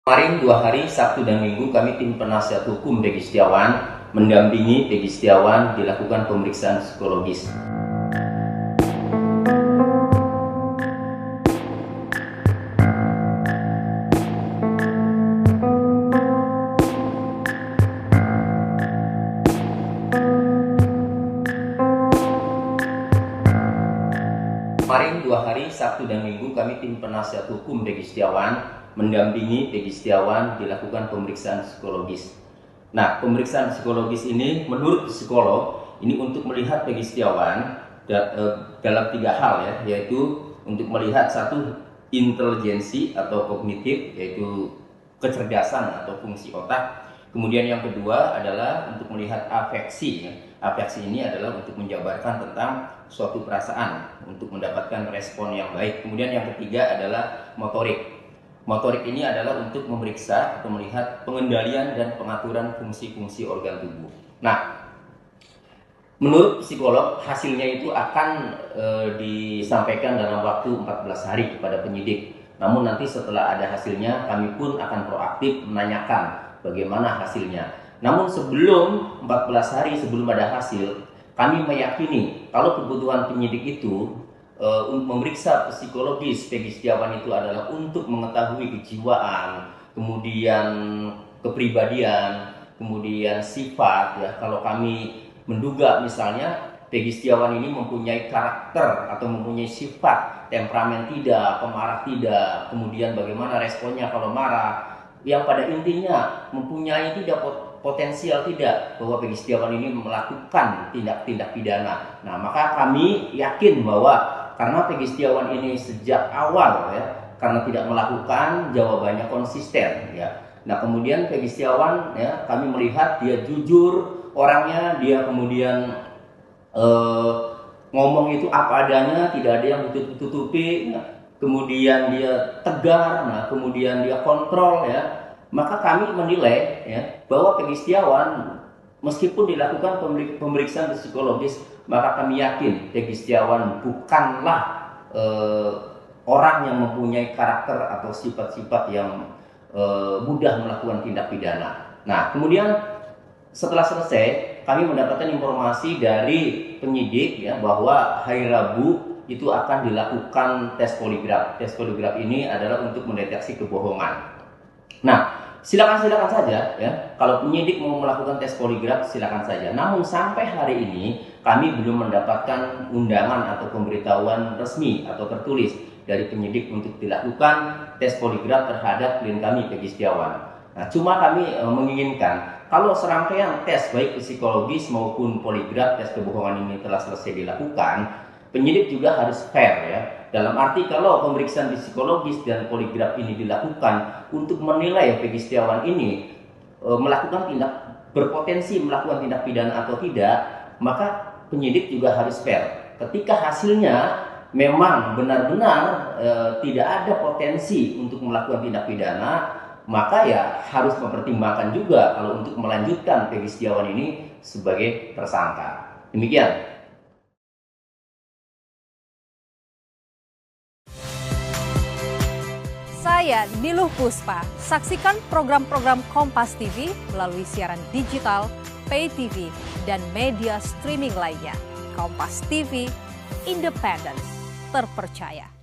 Kemarin 2 hari, Sabtu dan Minggu, kami tim penasihat hukum Peggy Setiawan mendampingi Peggy Setiawan dilakukan pemeriksaan psikologis. Kemarin 2 hari, Sabtu dan Minggu, kami tim penasihat hukum Peggy Setiawan mendampingi Peggy Setiawan dilakukan pemeriksaan psikologis. Nah, pemeriksaan psikologis ini menurut psikolog ini untuk melihat Peggy Setiawan dalam 3 hal ya, yaitu untuk melihat satu intelijensi atau kognitif, yaitu kecerdasan atau fungsi otak. Kemudian yang kedua adalah untuk melihat afeksi. Afeksi ini adalah untuk menjabarkan tentang suatu perasaan untuk mendapatkan respon yang baik. Kemudian yang ketiga adalah motorik. Motorik ini adalah untuk memeriksa atau melihat pengendalian dan pengaturan fungsi-fungsi organ tubuh. Nah, menurut psikolog hasilnya itu akan disampaikan dalam waktu 14 hari kepada penyidik. Namun nanti setelah ada hasilnya, kami pun akan proaktif menanyakan bagaimana hasilnya. Namun sebelum 14 hari sebelum ada hasil, kami meyakini kalau kebutuhan penyidik itu memeriksa psikologis Peggy Setiawan itu adalah untuk mengetahui kejiwaan, kemudian kepribadian, kemudian sifat ya. Kalau kami menduga misalnya Peggy Setiawan ini mempunyai karakter atau mempunyai sifat, temperamen tidak, pemarah tidak, kemudian bagaimana responnya kalau marah, yang pada intinya mempunyai tidak potensial tidak bahwa Peggy Setiawan ini melakukan tindak-tindak pidana. Nah, maka kami yakin bahwa karena Peggy Setiawan ini sejak awal ya, karena tidak melakukan, jawabannya konsisten ya. Nah, kemudian Peggy Setiawan ya, kami melihat dia jujur orangnya, dia kemudian ngomong itu apa adanya, tidak ada yang tutup-tutupi. Kemudian dia tegar, nah kemudian dia kontrol ya. Maka kami menilai ya bahwa Peggy Setiawan meskipun dilakukan pemeriksaan psikologis, maka kami yakin Peggy Setiawan bukanlah orang yang mempunyai karakter atau sifat-sifat yang mudah melakukan tindak pidana. Nah, kemudian setelah selesai, kami mendapatkan informasi dari penyidik ya bahwa hari Rabu itu akan dilakukan tes poligraf. Tes poligraf ini adalah untuk mendeteksi kebohongan. Nah, silakan saja ya. Kalau penyidik mau melakukan tes poligraf, silakan saja. Namun sampai hari ini kami belum mendapatkan undangan atau pemberitahuan resmi atau tertulis dari penyidik untuk dilakukan tes poligraf terhadap klien kami Peggy Setiawan. Nah, cuma kami menginginkan kalau serangkaian tes baik psikologis maupun poligraf, tes kebohongan ini telah selesai dilakukan, penyidik juga harus fair ya. Dalam arti kalau pemeriksaan psikologis dan poligraf ini dilakukan untuk menilai Peggy Setiawan ini berpotensi melakukan tindak pidana atau tidak, maka penyidik juga harus fair. Ketika hasilnya memang benar-benar tidak ada potensi untuk melakukan tindak pidana, maka ya harus mempertimbangkan juga kalau untuk melanjutkan Peggy Setiawan ini sebagai tersangka. Demikian. Saya Niluh Puspa. Saksikan program-program Kompas TV melalui siaran digital, pay TV, dan media streaming lainnya. Kompas TV, independen, terpercaya.